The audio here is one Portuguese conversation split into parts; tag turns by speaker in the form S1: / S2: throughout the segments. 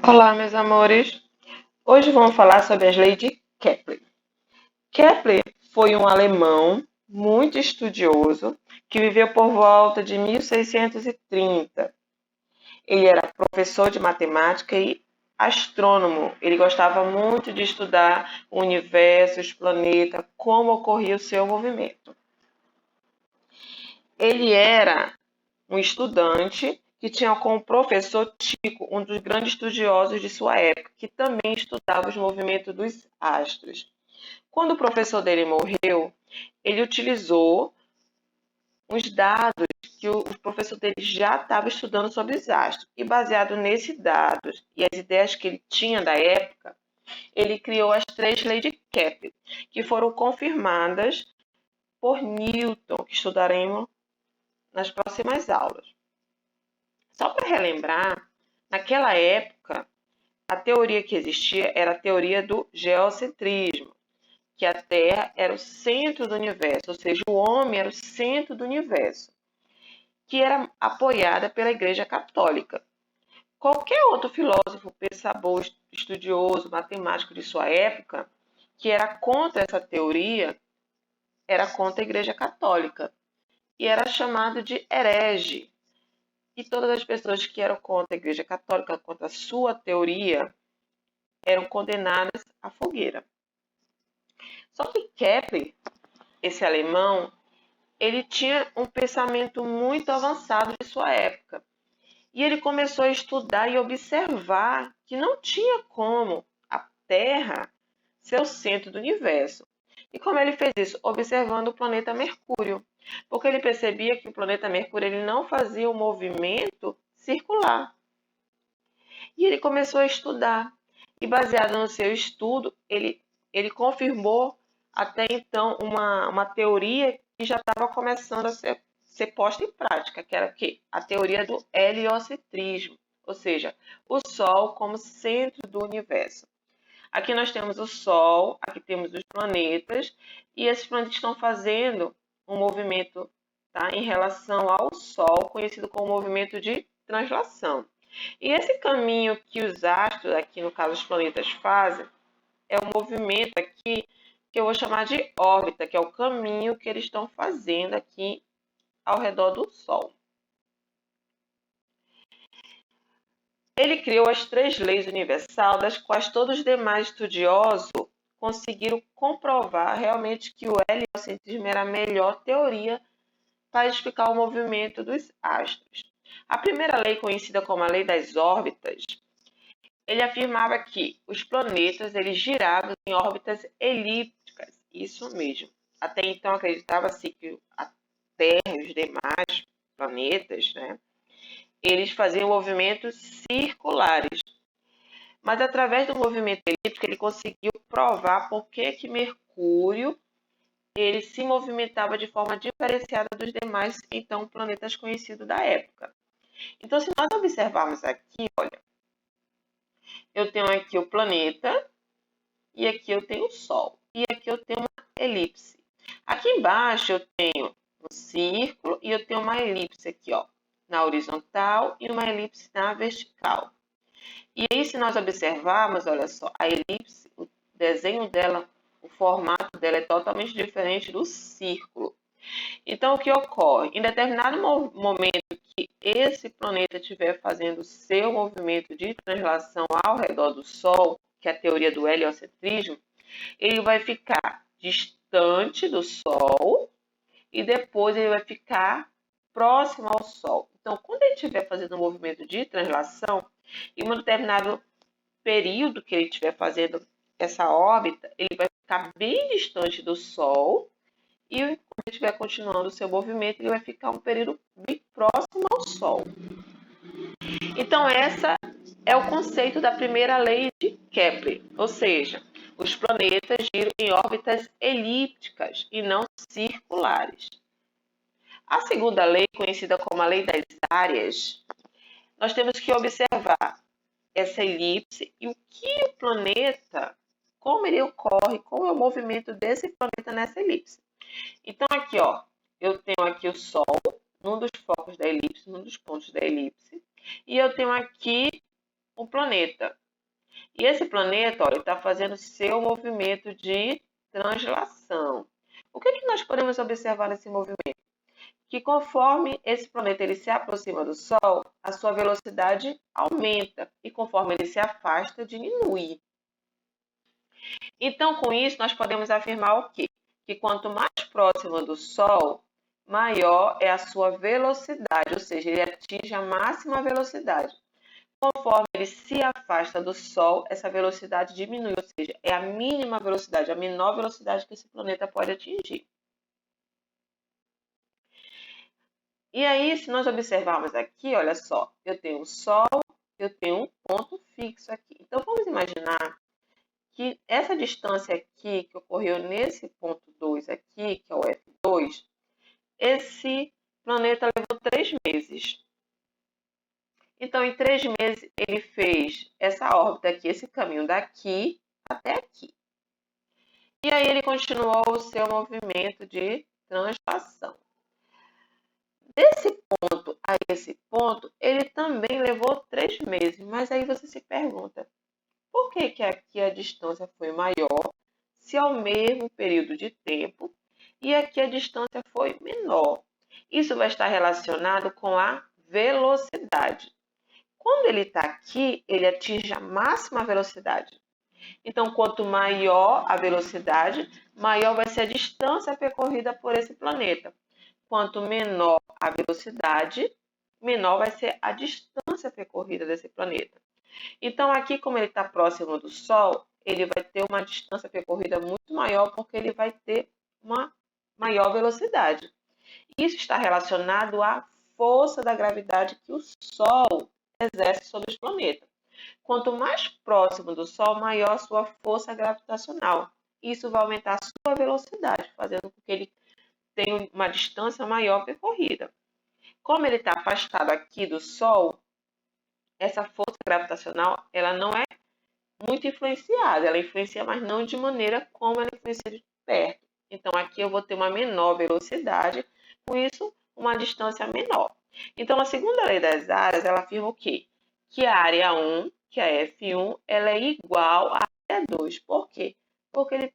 S1: Olá, meus amores. Hoje vamos falar sobre as leis de Kepler. Kepler foi um alemão muito estudioso que viveu por volta de 1630. Ele era professor de matemática e astrônomo. Ele gostava muito de estudar o universo, os planetas, como ocorria o seu movimento. Ele era um estudante que tinha como professor Tycho, um dos grandes estudiosos de sua época, que também estudava os movimentos dos astros. Quando o professor dele morreu, ele utilizou os dados que o professor dele já estava estudando sobre os astros. E baseado nesses dados e as ideias que ele tinha da época, ele criou as três leis de Kepler, que foram confirmadas por Newton, que estudaremos nas próximas aulas. Só para relembrar, naquela época, a teoria que existia era a teoria do geocentrismo, que a Terra era o centro do universo, ou seja, o homem era o centro do universo, que era apoiada pela Igreja Católica. Qualquer outro filósofo, pensador, estudioso, matemático de sua época, que era contra essa teoria, era contra a Igreja Católica e era chamado de herege. E todas as pessoas que eram contra a Igreja Católica, contra a sua teoria, eram condenadas à fogueira. Só que Kepler, esse alemão, ele tinha um pensamento muito avançado de sua época. E ele começou a estudar e observar que não tinha como a Terra ser o centro do universo. E como ele fez isso? Observando o planeta Mercúrio. Porque ele percebia que o planeta Mercúrio ele não fazia o movimento circular. E ele começou a estudar. E baseado no seu estudo, ele confirmou até então uma teoria que já estava começando a ser posta em prática, que era a teoria do heliocentrismo, ou seja, o Sol como centro do universo. Aqui nós temos o Sol, aqui temos os planetas, e esses planetas estão fazendo um movimento, tá, em relação ao Sol, conhecido como movimento de translação. E esse caminho que os astros, aqui no caso os planetas, fazem, é um movimento aqui que eu vou chamar de órbita, que é o caminho que eles estão fazendo aqui ao redor do Sol. Ele criou as três leis universais, das quais todos os demais estudiosos conseguiram comprovar realmente que o heliocentrismo era a melhor teoria para explicar o movimento dos astros. A primeira lei, conhecida como a lei das órbitas, ele afirmava que os planetas eles giravam em órbitas elípticas, isso mesmo. Até então acreditava-se que a Terra e os demais planetas, né, eles faziam movimentos circulares. Mas através do movimento elíptico ele conseguiu provar por que Mercúrio ele se movimentava de forma diferenciada dos demais então planetas conhecidos da época. Então, se nós observarmos aqui, olha, eu tenho aqui o planeta e aqui eu tenho o Sol e aqui eu tenho uma elipse. Aqui embaixo eu tenho um círculo e eu tenho uma elipse aqui, ó, na horizontal e uma elipse na vertical. E aí, se nós observarmos, olha só, a elipse, o desenho dela, o formato dela é totalmente diferente do círculo. Então, o que ocorre? Em determinado momento que esse planeta estiver fazendo seu movimento de translação ao redor do Sol, que é a teoria do heliocentrismo, ele vai ficar distante do Sol e depois ele vai ficar próximo ao Sol. Então, quando ele estiver fazendo um movimento de translação, em um determinado período que ele estiver fazendo essa órbita, ele vai ficar bem distante do Sol e quando ele estiver continuando o seu movimento, ele vai ficar um período bem próximo ao Sol. Então, essa é o conceito da primeira lei de Kepler, ou seja, os planetas giram em órbitas elípticas e não circulares. A segunda lei, conhecida como a lei das áreas, nós temos que observar essa elipse e o que o planeta, como ele ocorre, qual é o movimento desse planeta nessa elipse. Então, aqui, ó, eu tenho aqui o Sol, num dos focos da elipse, num dos pontos da elipse, e eu tenho aqui um planeta. E esse planeta, olha, está fazendo seu movimento de translação. O que, que nós podemos observar nesse movimento? Que conforme esse planeta ele se aproxima do Sol, a sua velocidade aumenta e conforme ele se afasta, diminui. Então, com isso, nós podemos afirmar o quê? Que quanto mais próximo do Sol, maior é a sua velocidade, ou seja, ele atinge a máxima velocidade. Conforme ele se afasta do Sol, essa velocidade diminui, ou seja, é a mínima velocidade, a menor velocidade que esse planeta pode atingir. E aí, se nós observarmos aqui, olha só, eu tenho o Sol, eu tenho um ponto fixo aqui. Então, vamos imaginar que essa distância aqui, que ocorreu nesse ponto 2 aqui, que é o F2, esse planeta levou 3 meses. Então, em 3 meses, ele fez essa órbita aqui, esse caminho daqui até aqui. E aí ele continuou o seu movimento de translação. Desse ponto a esse ponto, ele também levou 3 meses. Mas aí você se pergunta, por que que aqui a distância foi maior, se é o mesmo período de tempo, e aqui a distância foi menor? Isso vai estar relacionado com a velocidade. Quando ele está aqui, ele atinge a máxima velocidade. Então, quanto maior a velocidade, maior vai ser a distância percorrida por esse planeta. Quanto menor a velocidade, menor vai ser a distância percorrida desse planeta. Então, aqui, como ele está próximo do Sol, ele vai ter uma distância percorrida muito maior, porque ele vai ter uma maior velocidade. Isso está relacionado à força da gravidade que o Sol exerce sobre os planetas. Quanto mais próximo do Sol, maior a sua força gravitacional. Isso vai aumentar a sua velocidade, fazendo com que ele tenha uma distância maior percorrida. Como ele está afastado aqui do Sol, essa força gravitacional ela não é muito influenciada. Ela influencia, mas não de maneira como ela influencia de perto. Então, aqui eu vou ter uma menor velocidade, com isso, uma distância menor. Então, a segunda lei das áreas, ela afirma o quê? Que a área 1, que é a F1, ela é igual à área 2. Por quê? Porque ele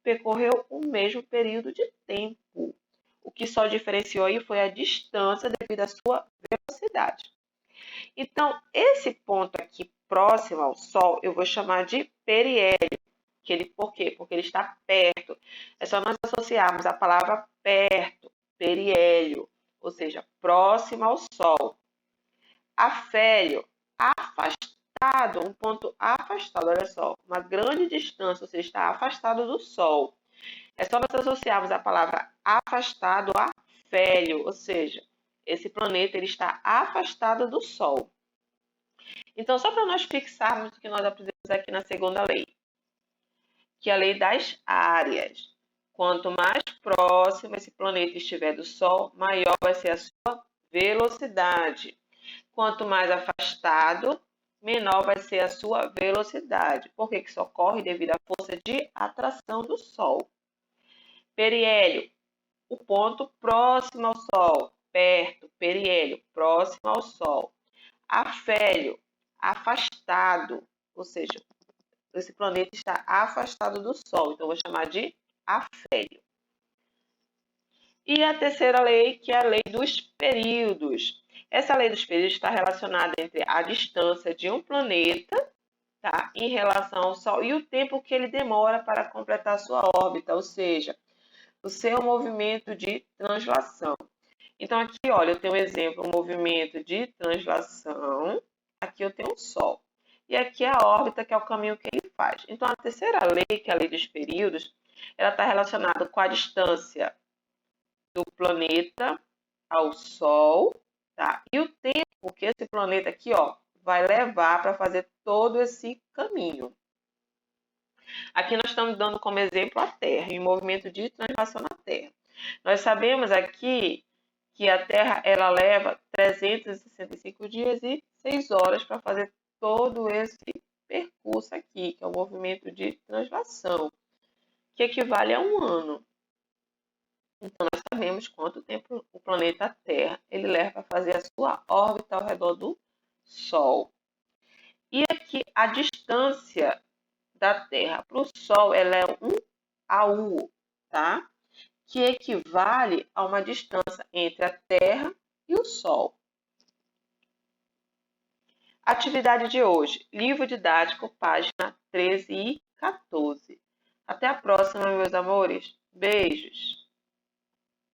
S1: percorreu o mesmo período de tempo. O que só diferenciou aí foi a distância devido à sua velocidade. Então, esse ponto aqui próximo ao Sol, eu vou chamar de periélio. Por quê? Porque ele está perto. É só nós associarmos a palavra perto, periélio, ou seja, próximo ao Sol. Afélio, afastado, um ponto afastado, olha só, uma grande distância, ou seja, está afastado do Sol. É só nós associarmos a palavra afastado a félio, ou seja, esse planeta ele está afastado do Sol. Então, só para nós fixarmos o que nós aprendemos aqui na segunda lei, que é a lei das áreas. Quanto mais próximo esse planeta estiver do Sol, maior vai ser a sua velocidade. Quanto mais afastado, menor vai ser a sua velocidade. Por que isso ocorre? Devido à força de atração do Sol. Periélio, o ponto próximo ao Sol, perto, periélio, próximo ao Sol. Afélio, afastado, ou seja, esse planeta está afastado do Sol, então vou chamar de afélio. E a terceira lei, que é a lei dos períodos. Essa lei dos períodos está relacionada entre a distância de um planeta, tá, em relação ao Sol e o tempo que ele demora para completar sua órbita, ou seja, o seu movimento de translação. Então, aqui, olha, eu tenho um exemplo, um movimento de translação. Aqui eu tenho o Sol. E aqui é a órbita, que é o caminho que ele faz. Então, a terceira lei, que é a lei dos períodos, ela está relacionada com a distância do planeta ao Sol, tá? E o tempo que esse planeta aqui, ó, vai levar para fazer todo esse caminho. Aqui nós estamos dando como exemplo a Terra, em movimento de translação na Terra. Nós sabemos aqui que a Terra ela leva 365 dias e 6 horas para fazer todo esse percurso aqui, que é o movimento de translação, que equivale a um ano. Então, nós sabemos quanto tempo o planeta Terra ele leva para fazer a sua órbita ao redor do Sol. E aqui a distância da Terra para o Sol ela é 1 AU, tá? Que equivale a uma distância entre a Terra e o Sol. Atividade de hoje, livro didático, página 13 e 14. Até a próxima, meus amores. Beijos!